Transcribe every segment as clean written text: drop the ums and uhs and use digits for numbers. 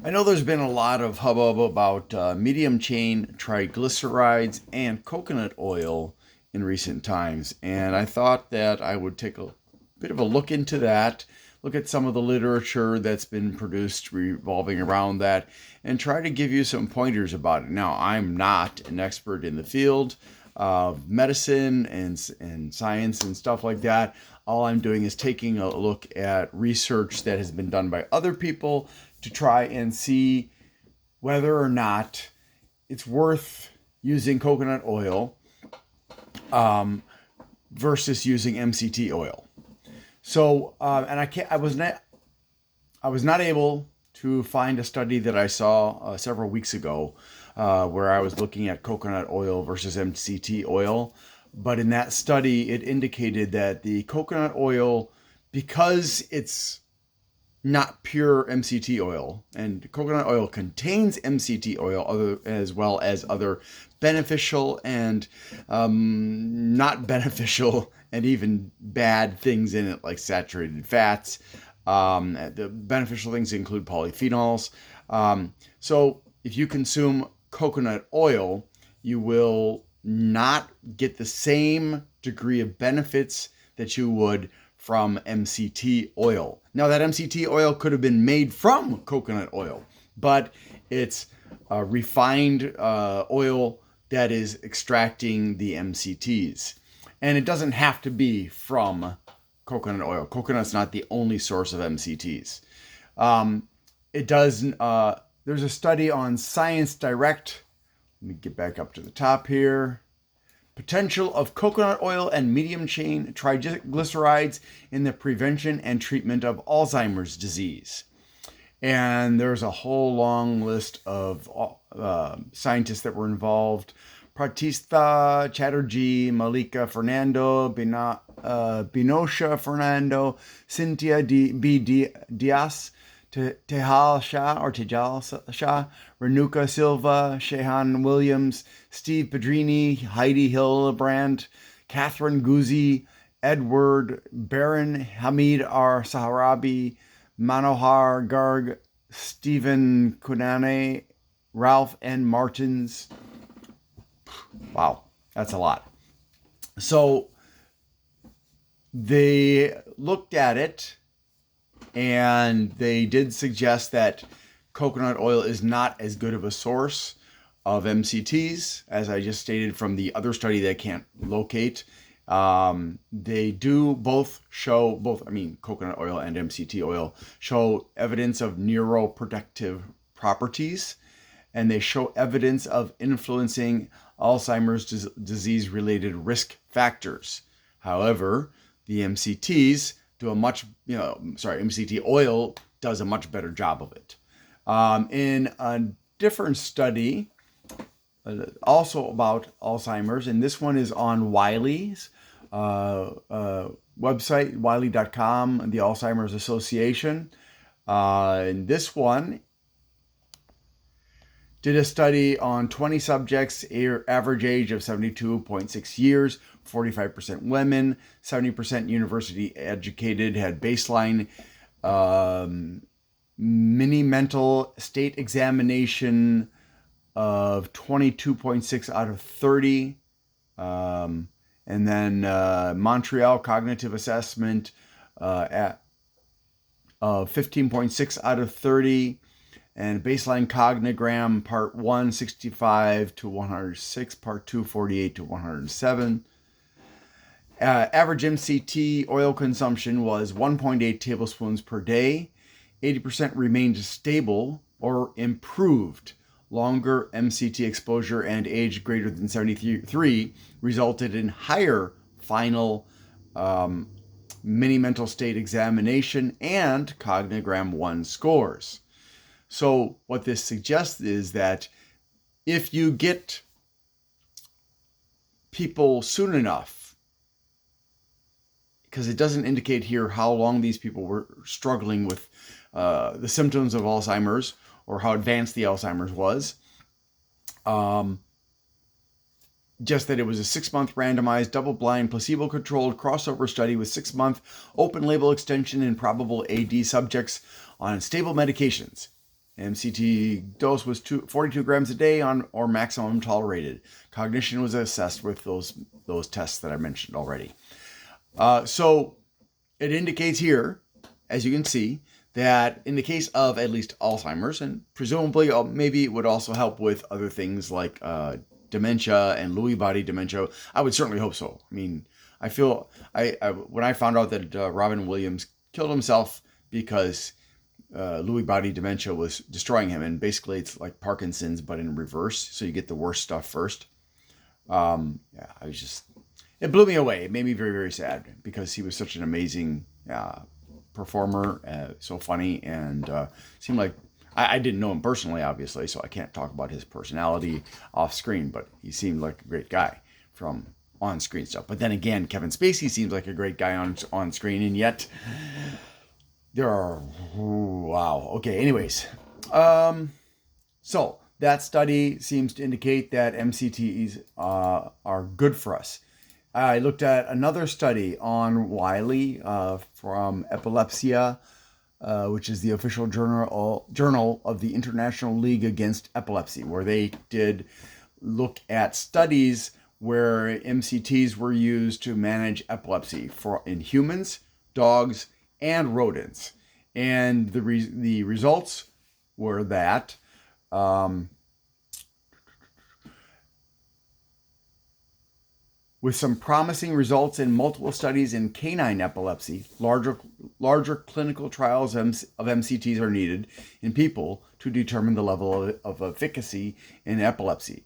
I know there's been a lot of hubbub about medium chain triglycerides and coconut oil in recent times, and I thought that I would take a bit of a look into that, look at some of the literature that's been produced revolving around that, and try to give you some pointers about it. Now, I'm not an expert in the field of medicine and science and stuff like that. All I'm doing is taking a look at research that has been done by other people to try and see whether or not it's worth using coconut oil versus using MCT oil. So, and I was not able to find a study that I saw several weeks ago where I was looking at coconut oil versus MCT oil. But in that study, it indicated that the coconut oil, because it's not pure MCT oil, and coconut oil contains MCT oil as well as other beneficial and not beneficial and even bad things in it, like saturated fats. The beneficial things include polyphenols. So if you consume coconut oil, you will not get the same degree of benefits that you would from MCT oil. Now, that MCT oil could have been made from coconut oil, but it's a refined oil that is extracting the MCTs. And it doesn't have to be from coconut oil. Coconut's not the only source of MCTs. It does. There's a study on Science Direct. Let me get back up to the top here. Potential of coconut oil and medium chain triglycerides in the prevention and treatment of Alzheimer's disease. And there's a whole long list of scientists that were involved. Pratista Chatterjee, Malika Fernando, Binocha Fernando, Cynthia Diaz, Tejal Shah, Renuka Silva, Shehan Williams, Steve Pedrini, Heidi Hillebrand, Catherine Guzzi, Edward Baron, Hamid R. Saharabi, Manohar Garg, Stephen Kunane, Ralph N. Martins. Wow, that's a lot. So they looked at it and they did suggest that coconut oil is not as good of a source of MCTs, as I just stated from the other study that I can't locate. They do both show, coconut oil and MCT oil show evidence of neuroprotective properties, and they show evidence of influencing Alzheimer's disease-related risk factors. However, the MCTs do MCT oil does a much better job of it. In a different study, also about Alzheimer's, and this one is on Wiley's website, wiley.com, the Alzheimer's Association. And this one did a study on 20 subjects, average age of 72.6 years, 45% women, 70% university educated, had baseline mini mental state examination of 22.6 out of 30. And then Montreal cognitive assessment of 15.6 out of 30. And baseline cognogram, part 1, 65 to 106, part 2, 48 to 107. Average MCT oil consumption was 1.8 tablespoons per day. 80% remained stable or improved. Longer MCT exposure and age greater than 73 resulted in higher final mini mental state examination and cognogram 1 scores. So what this suggests is that if you get people soon enough, because it doesn't indicate here how long these people were struggling with the symptoms of Alzheimer's or how advanced the Alzheimer's was, just that it was a 6-month randomized, double-blind, placebo-controlled crossover study with 6-month open-label extension in probable AD subjects on stable medications. MCT dose was 42 grams a day or maximum tolerated. Cognition was assessed with those tests that I mentioned already. So it indicates here, as you can see, that in the case of at least Alzheimer's, and presumably maybe it would also help with other things like dementia and Lewy body dementia. I would certainly hope so. I mean, I feel when I found out that Robin Williams killed himself because Lewy body dementia was destroying him, and basically it's like Parkinson's but in reverse, so you get the worst stuff first. It blew me away. It made me very, very sad because he was such an amazing performer, so funny, and seemed like I didn't know him personally, obviously, so I can't talk about his personality off screen, but he seemed like a great guy from on-screen stuff. But then again, Kevin Spacey seems like a great guy on screen, and yet there are, wow. Okay, anyways. So that study seems to indicate that MCTs are good for us. I looked at another study on Wiley from Epilepsia, which is the official journal of the International League Against Epilepsy, where they did look at studies where MCTs were used to manage epilepsy in humans, dogs, and rodents. And the results were that with some promising results in multiple studies in canine epilepsy, larger clinical trials of MCTs are needed in people to determine the level of efficacy in epilepsy.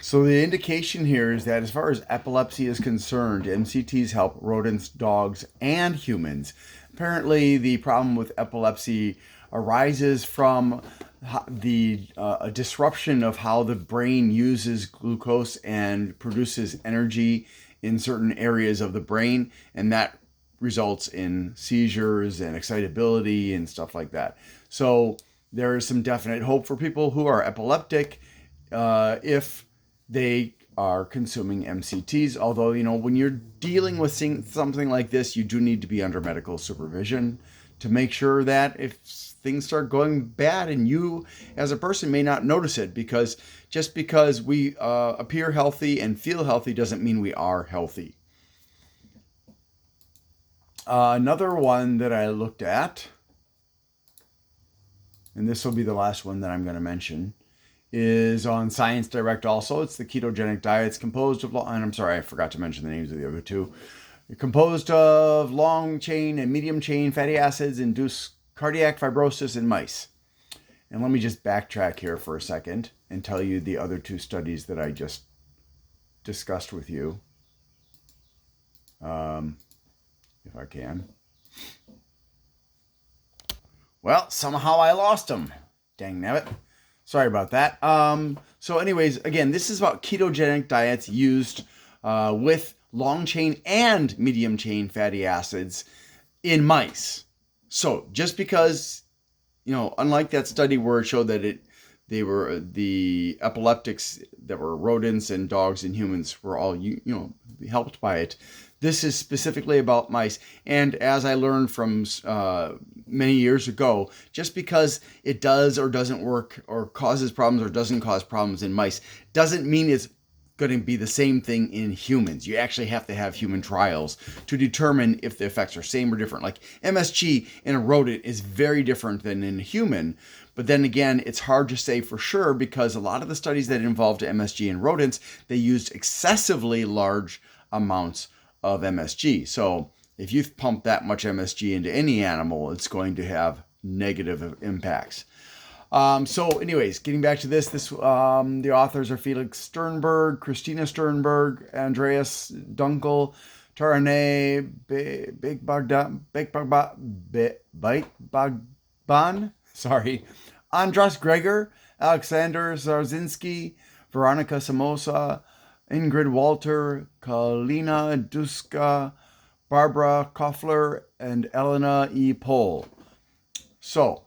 So the indication here is that as far as epilepsy is concerned, MCTs help rodents, dogs, and humans. Apparently, the problem with epilepsy arises from a disruption of how the brain uses glucose and produces energy in certain areas of the brain, and that results in seizures and excitability and stuff like that. So there is some definite hope for people who are epileptic if they are consuming MCTs. Although, when you're dealing with something like this, you do need to be under medical supervision to make sure that if things start going bad, and you as a person may not notice it, because just because we appear healthy and feel healthy doesn't mean we are healthy. Another one that I looked at, and this will be the last one that I'm going to mention, is on Science Direct also. It's the ketogenic diet. It's composed of, and I'm sorry, I forgot to mention the names of the other two. It's composed of long chain and medium chain fatty acids induce cardiac fibrosis in mice. And let me just backtrack here for a second and tell you the other two studies that I just discussed with you. If I can. Well, somehow I lost them. Dang nabbit. Sorry about that. So anyways, again, this is about ketogenic diets used with long chain and medium chain fatty acids in mice. So just because, unlike that study where it showed that they were the epileptics that were rodents and dogs and humans were all, helped by it. This is specifically about mice. And as I learned from many years ago, just because it does or doesn't work or causes problems or doesn't cause problems in mice doesn't mean it's going to be the same thing in humans. You actually have to have human trials to determine if the effects are same or different. Like MSG in a rodent is very different than in a human. But then again, it's hard to say for sure because a lot of the studies that involved MSG in rodents, they used excessively large amounts of MSG. So if you pump that much MSG into any animal, it's going to have negative impacts. So anyways, getting back to this, the authors are Felix Sternberg, Christina Sternberg, Andreas Dunkel, Taraneh Beitbagban, Andras Gregor, Alexander Zarzinski, Veronica Samosa, Ingrid Walter, Kalina Duska, Barbara Koffler, and Elena E. Pohl. So,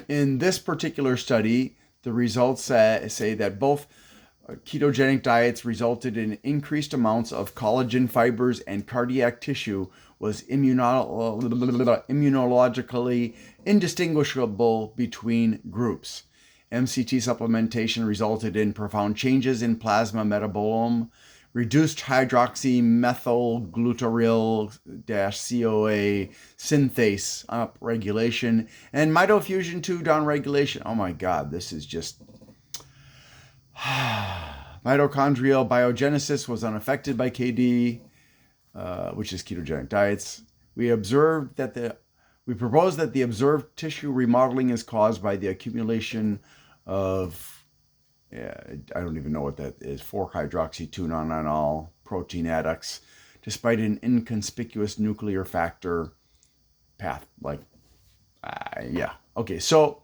in this particular study, the results say that both ketogenic diets resulted in increased amounts of collagen fibers, and cardiac tissue was immunologically indistinguishable between groups. MCT supplementation resulted in profound changes in plasma metabolome, reduced hydroxymethylglutaryl-CoA synthase upregulation, and mitofusion 2 downregulation. Oh my God, this is just... Mitochondrial biogenesis was unaffected by KD, which is ketogenic diets. We proposed that the observed tissue remodeling is caused by the accumulation of, I don't even know what that is, 4-hydroxy-2-nonenal protein adducts, despite an inconspicuous nuclear factor path. Okay, so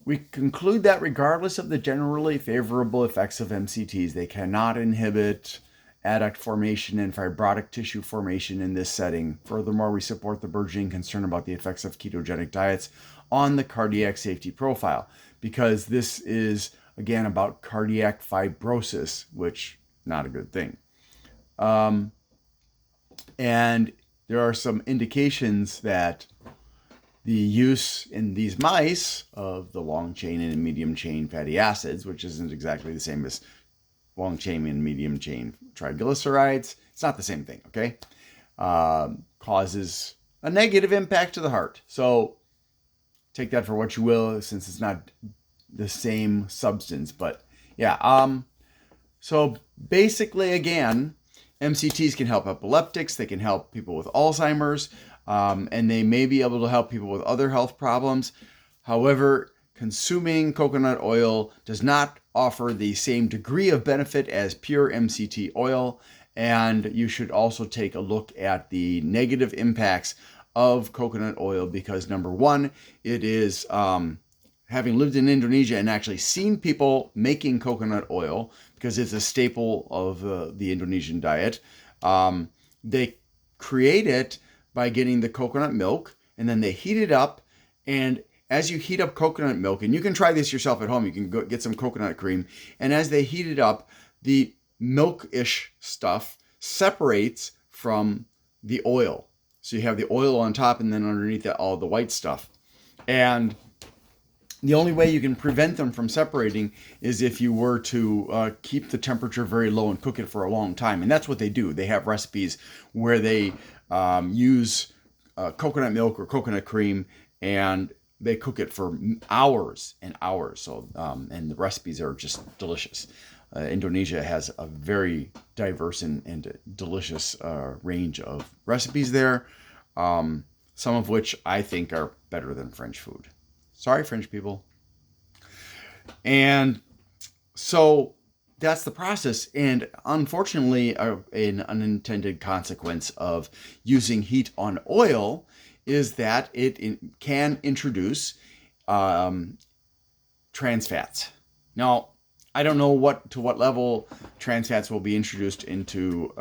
we conclude that regardless of the generally favorable effects of MCTs, they cannot inhibit adduct formation and fibrotic tissue formation in this setting. Furthermore, we support the burgeoning concern about the effects of ketogenic diets on the cardiac safety profile, because this is, again, about cardiac fibrosis, which not a good thing. And there are some indications that the use in these mice of the long chain and medium chain fatty acids, which isn't exactly the same as long chain and medium chain triglycerides, it's not the same thing, okay? Causes a negative impact to the heart. So take that for what you will, since it's not the same substance. But yeah, so basically, again, MCTs can help epileptics, they can help people with Alzheimer's, and they may be able to help people with other health problems. However, consuming coconut oil does not offer the same degree of benefit as pure MCT oil, and you should also take a look at the negative impacts of coconut oil, because number one, it is, having lived in Indonesia and actually seen people making coconut oil, because it's a staple of the Indonesian diet, they create it by getting the coconut milk, and then they heat it up. And as you heat up coconut milk, and you can try this yourself at home, you can go get some coconut cream, and as they heat it up, the milk-ish stuff separates from the oil. So you have the oil on top, and then underneath that, all the white stuff. And the only way you can prevent them from separating is if you were to keep the temperature very low and cook it for a long time. And that's what they do. They have recipes where they use coconut milk or coconut cream, and they cook it for hours and hours. So, and the recipes are just delicious. Indonesia has a very diverse and delicious range of recipes there, some of which I think are better than French food. Sorry, French people. And so that's the process. And unfortunately, an unintended consequence of using heat on oil is that it can introduce trans fats. Now, I don't know to what level trans fats will be introduced into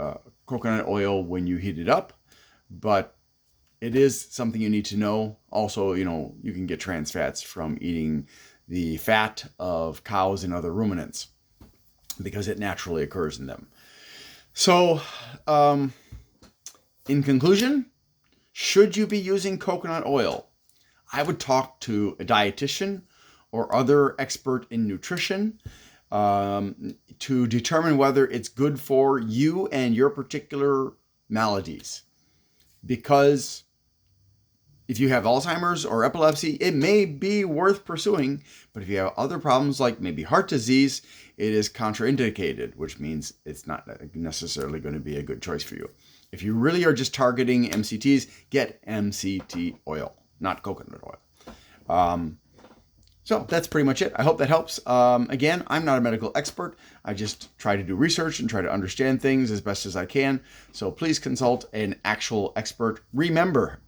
coconut oil when you heat it up, but it is something you need to know. Also, you can get trans fats from eating the fat of cows and other ruminants, because it naturally occurs in them. So, in conclusion, should you be using coconut oil? I would talk to a dietitian or other expert in nutrition to determine whether it's good for you and your particular maladies. Because if you have Alzheimer's or epilepsy, it may be worth pursuing. But if you have other problems like maybe heart disease, it is contraindicated, which means it's not necessarily going to be a good choice for you. If you really are just targeting MCTs, get MCT oil, not coconut oil. So that's pretty much it. I hope that helps. Again, I'm not a medical expert. I just try to do research and try to understand things as best as I can. So please consult an actual expert. Remember,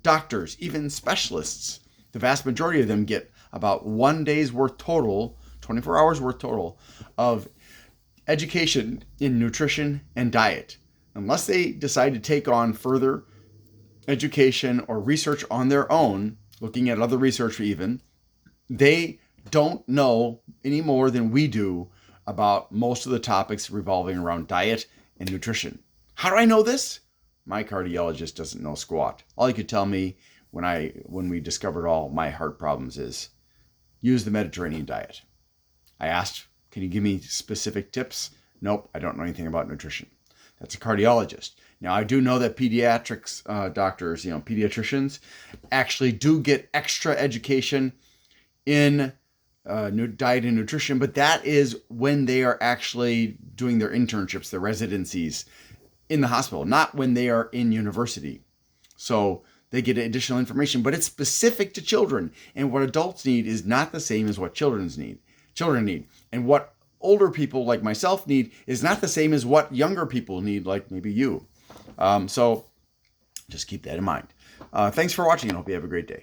doctors, even specialists, the vast majority of them get about 1 day's worth total, 24 hours worth total of education in nutrition and diet. Unless they decide to take on further education or research on their own, looking at other research even, they don't know any more than we do about most of the topics revolving around diet and nutrition. How do I know this? My cardiologist doesn't know squat. All he could tell me when we discovered all my heart problems is use the Mediterranean diet. I asked, can you give me specific tips? Nope, I don't know anything about nutrition. That's a cardiologist. Now, I do know that pediatrics doctors, pediatricians, actually do get extra education in diet and nutrition, but that is when they are actually doing their internships, their residencies in the hospital, not when they are in university. So they get additional information, but it's specific to children. And what adults need is not the same as what children need. And what older people like myself need is not the same as what younger people need, like maybe you. So just keep that in mind. Thanks for watching, and hope you have a great day.